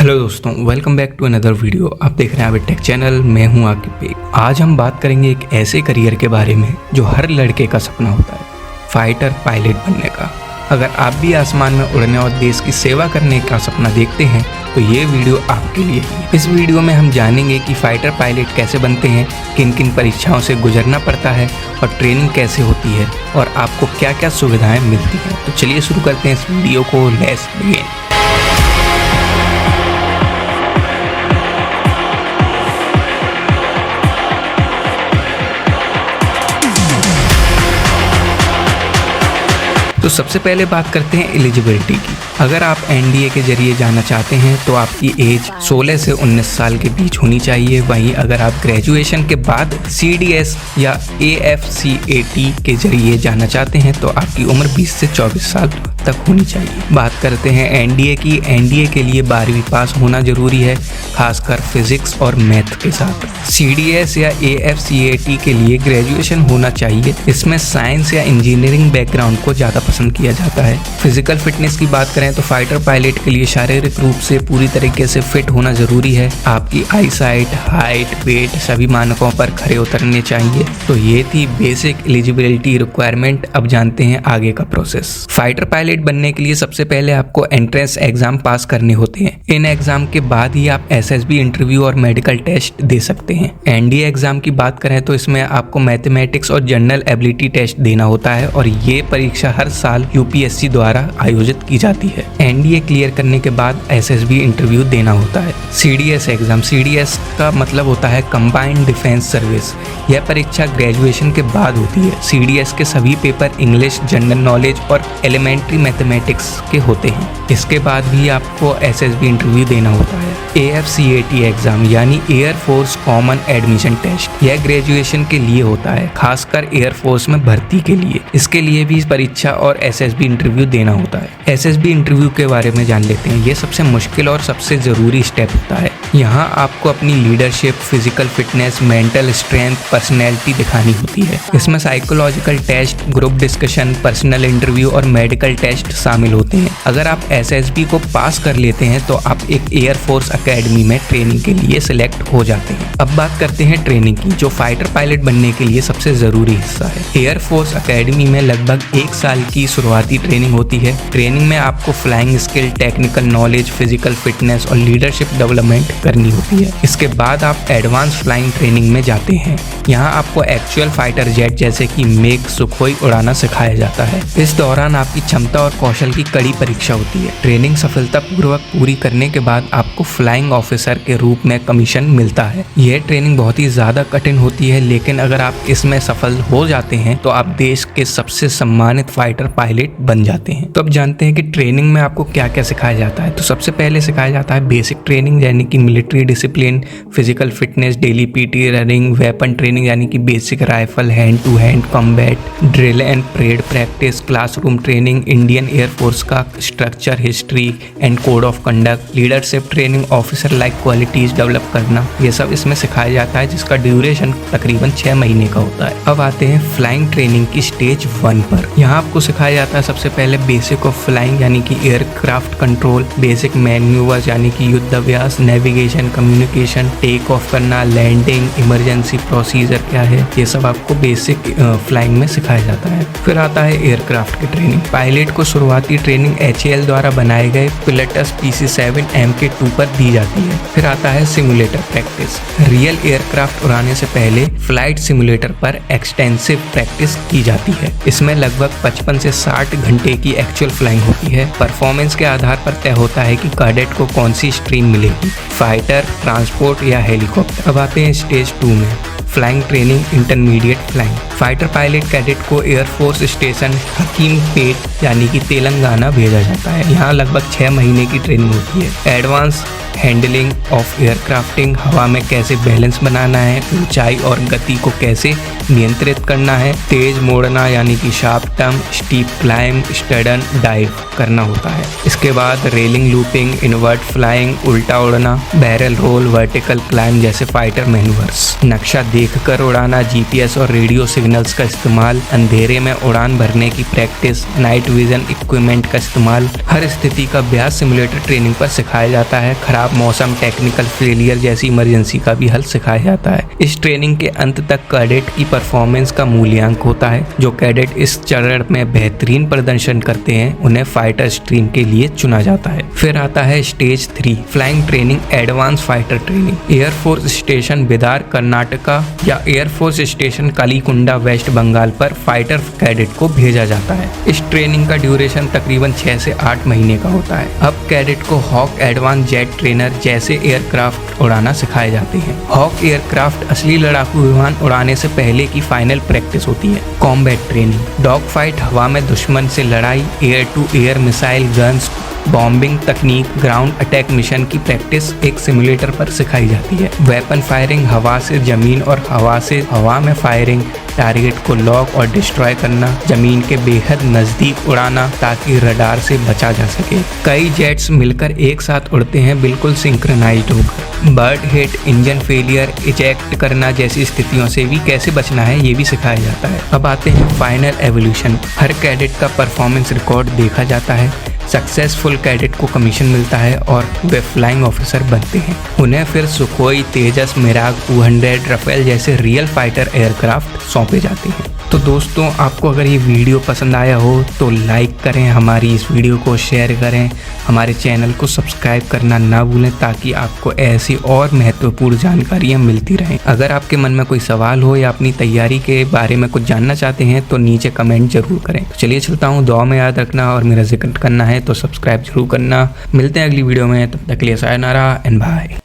Hello दोस्तों, welcome back to another video. आप देख रहे हैं अभी टेक चैनल। मैं हूं आकिब बेग। आज हम बात करेंगे एक ऐसे करियर के बारे में जो हर लड़के का सपना होता है, फाइटर पायलट बनने का। अगर आप भी आसमान में उड़ने और देश की सेवा करने का सपना देखते हैं तो ये वीडियो आपके लिए है। इस वीडियो में हम जानेंगे कि फाइटर पायलट कैसे बनते हैं, किन किन परीक्षाओं से गुजरना पड़ता है और ट्रेनिंग कैसे होती है और आपको क्या क्या सुविधाएं मिलती हैं। तो चलिए शुरू करते हैं इस वीडियो को। Let's begin. तो सबसे पहले बात करते हैं एलिजिबिलिटी की। अगर आप एनडीए के जरिए जाना चाहते हैं तो आपकी एज 16 से 19 साल के बीच होनी चाहिए। वहीं अगर आप ग्रेजुएशन के बाद सीडीएस या एएफसीएटी के जरिए जाना चाहते हैं तो आपकी उम्र 20 से 24 साल तक होनी चाहिए। बात करते हैं एनडीए की। एनडीए के लिए 12वीं पास होना जरूरी है, खासकर फिजिक्स और मैथ के साथ। सीडीएस या एएफसीएटी के लिए ग्रेजुएशन होना चाहिए। इसमें साइंस या इंजीनियरिंग बैकग्राउंड को ज़्यादा पसंद किया जाता है। फिजिकल फिटनेस की बात करें तो फाइटर पायलट के लिए शारीरिक रूप से पूरी तरीके से फिट होना जरूरी है। आपकी आई साइट, हाइट, वेट सभी मानकों पर खरे उतरने चाहिए। तो ये थी बेसिक एलिजिबिलिटी रिक्वायरमेंट। अब जानते हैं आगे का प्रोसेस। फाइटर पायलट बनने के लिए सबसे पहले आपको एंट्रेंस एग्जाम पास करने होते हैं। इन एग्जाम के बाद ही आप एसएसबी इंटरव्यू और मेडिकल टेस्ट दे सकते हैं। एनडीए एग्जाम की बात करें तो इसमें आपको मैथमेटिक्स और जनरल एबिलिटी टेस्ट देना होता है और ये परीक्षा हर साल यूपीएससी द्वारा आयोजित की जाती है। एनडीए क्लियर करने के बाद एसएसबी इंटरव्यू देना होता है। सीडीएस एग्जाम, सीडीएस का मतलब होता है कंबाइंड डिफेंस सर्विस। यह परीक्षा ग्रेजुएशन के बाद होती है। सीडीएस के सभी पेपर इंग्लिश, जनरल नॉलेज और एलिमेंट्री मैथमेटिक्स के होते हैं। इसके बाद भी आपको एसएसबी इंटरव्यू देना होता है। एएफसीएटी एग्जाम यानी air force common admission test, यह ग्रेजुएशन के लिए होता है, खासकर एयरफोर्स में भर्ती के लिए। इसके लिए भी परीक्षा और एसएसबी इंटरव्यू देना होता है। एसएसबी इंटरव्यू के बारे में जान लेते हैं। ये सबसे मुश्किल और सबसे ज़रूरी स्टेप होता है। यहाँ आपको अपनी leadership, physical fitness, mental strength, personality दिखानी होती है। इसमें psychological test, group discussion, personal interview और मेडिकल टेस्ट शामिल होते हैं। अगर आप एसएसबी को पास कर लेते हैं तो आप एक एयरफोर्स अकेडमी में ट्रेनिंग के लिए सिलेक्ट हो जाते हैं। अब बात करते हैं ट्रेनिंग की, जो फाइटर पायलट बनने के लिए सबसे ज़रूरी हिस्सा है। एयरफोर्स अकेडमी में लगभग 1 साल की शुरुआती ट्रेनिंग होती है। ट्रेनिंग में आपको flying skill, technical knowledge, physical fitness और लीडरशिप डेवलपमेंट करनी होती है। इसके बाद आप एडवांस फ्लाइंग ट्रेनिंग में जाते हैं। यहाँ आपको एक्चुअल फाइटर जेट जैसे कि मेक, सुखोई उड़ाना सिखाया जाता है। इस दौरान आपकी क्षमता और कौशल की कड़ी परीक्षा होती है। ट्रेनिंग सफलतापूर्वक पूरी करने के बाद आपको फ्लाइंग ऑफिसर के रूप में कमीशन मिलता है। यह ट्रेनिंग बहुत ही ज्यादा कठिन होती है, लेकिन अगर आप इसमें सफल हो जाते हैं तो आप देश के सबसे सम्मानित फाइटर पायलट बन जाते हैं। तो अब जानते हैं कि ट्रेनिंग में आपको क्या क्या सिखाया जाता है। तो सबसे पहले सिखाया जाता है बेसिक ट्रेनिंग यानी कि military discipline, physical fitness, daily PT, running, weapon training यानी कि basic rifle, hand to hand combat, drill and parade practice, classroom training, Indian air force का structure, history and code of conduct, leadership training, officer like qualities develop करना, ये सब इसमें सिखाया जाता है, जिसका ड्यूरेशन तकरीबन 6 महीने का होता है। अब आते हैं फ्लाइंग ट्रेनिंग की स्टेज 1 पर। यहाँ आपको सिखाया जाता है सबसे पहले बेसिक ऑफ फ्लाइंग यानी कि एयरक्राफ्ट कंट्रोल, बेसिक मैन्यूवर्स यानी कि युद्ध अभ्यास, नेविगेशन, कम्युनिकेशन, टेक ऑफ करना, लैंडिंग, इमरजेंसी प्रोसीजर क्या है, ये सब आपको बेसिक फ्लाइंग में सिखाया जाता है। फिर आता है एयरक्राफ्ट की ट्रेनिंग। पायलट को शुरुआती ट्रेनिंग HAL द्वारा बनाए गए पिलेटस PC-7 MK2 पर दी जाती है। फिर आता है सिमुलेटर प्रैक्टिस। रियल एयरक्राफ्ट उड़ाने से पहले फ्लाइट सिमुलेटर पर एक्सटेंसिव प्रैक्टिस की जाती है। इसमें लगभग 55 से 60 घंटे की एक्चुअल फ्लाइंग होती है। परफॉर्मेंस के आधार पर तय होता है कि कैडेट को कौन सी स्ट्रीम मिलेगी, फाइटर, ट्रांसपोर्ट या हेलीकॉप्टर। अब आते हैं स्टेज 2 में, flying training intermediate flying. Fighter pilot cadet को एयरफोर्स स्टेशन हकीमपेट यानी कि तेलंगाना भेजा जाता है। यहाँ लगभग 6 महीने की ट्रेनिंग होती है। एडवांस हैंडलिंग ऑफ एयरक्राफ्टिंग, हवा में कैसे बैलेंस बनाना है, ऊंचाई और गति को कैसे नियंत्रित करना है, तेज मोड़ना यानी कि sharp turn, steep climb, sudden dive करना होता है। इसके बाद रेलिंग लूपिंग, इनवर्ट फ्लाइंग, उल्टा उड़ना, बैरल रोल, वर्टिकल क्लाइंब जैसे फाइटर मैन्यूवर्स, नक्शा देखकर उड़ाना, जीपीएस और रेडियो सिग्नल्स का इस्तेमाल, अंधेरे में उड़ान भरने की प्रैक्टिस, नाइट विजन इक्विपमेंट का इस्तेमाल। हर स्थिति का अभ्यास सिमुलेटर ट्रेनिंग पर सिखाया जाता है। खराब खराब मौसम, टेक्निकल फेलियर जैसी इमरजेंसी का भी हल सिखाया जाता है। इस ट्रेनिंग के अंत तक कैडेट की परफॉर्मेंस का मूल्यांकन होता है। जो कैडेट इस चरण में बेहतरीन प्रदर्शन करते हैं उन्हें फाइटर स्ट्रीम के लिए चुना जाता है। फिर आता है stage 3 flying training, advance fighter training. Air force station Bidar Karnataka या एयरफोर्स स्टेशन कलीकुंडा वेस्ट बंगाल पर फाइटर कैडेट को भेजा जाता है। इस ट्रेनिंग का ड्यूरेशन तकरीबन 6 से 8 महीने का होता है। अब कैडेट को हॉक एडवांस जेट ट्रेनर जैसे एयरक्राफ्ट उड़ाना सिखाए जाते हैं। हॉक एयरक्राफ्ट असली लड़ाकू विमान उड़ाने से पहले की फाइनल प्रैक्टिस होती है। कॉम्बैट ट्रेनिंग, डॉग फाइट, हवा में दुश्मन से लड़ाई, air to air missile guns, bombing तकनीक, ग्राउंड अटैक मिशन की प्रैक्टिस एक सिमुलेटर पर सिखाई जाती है। वेपन फायरिंग, हवा से जमीन और हवा से हवा में फायरिंग, टारगेट को लॉक और डिस्ट्रॉय करना, जमीन के बेहद नजदीक उड़ाना ताकि रडार से बचा जा सके। कई जेट्स मिलकर एक साथ उड़ते हैं, बिल्कुल सिंक्रोनाइज्ड होकर। Bird hit, engine failure, eject करना जैसी स्थितियों से भी कैसे बचना है ये भी सिखाया जाता है। अब आते हैं फाइनल एवोल्यूशन। हर कैडेट का परफॉर्मेंस रिकॉर्ड देखा जाता है। सक्सेसफुल कैडेट को कमीशन मिलता है और वे फ्लाइंग ऑफिसर बनते हैं। उन्हें फिर सुखोई, तेजस, मिराग 200, राफेल जैसे रियल फाइटर एयरक्राफ्ट सौंपे जाते हैं। तो दोस्तों, आपको अगर ये वीडियो पसंद आया हो तो लाइक करें, हमारी इस वीडियो को शेयर करें, हमारे चैनल को सब्सक्राइब करना ना भूलें ताकि आपको ऐसी और महत्वपूर्ण जानकारियाँ मिलती रहें। अगर आपके मन में कोई सवाल हो या अपनी तैयारी के बारे में कुछ जानना चाहते हैं तो नीचे कमेंट जरूर करें। तो चलिए चलता हूँ, दुआ में याद रखना और मेरा जिक्र करना है तो सब्सक्राइब जरूर करना। मिलते हैं अगली वीडियो में, तब तक के लिए सायनारा एंड बाय।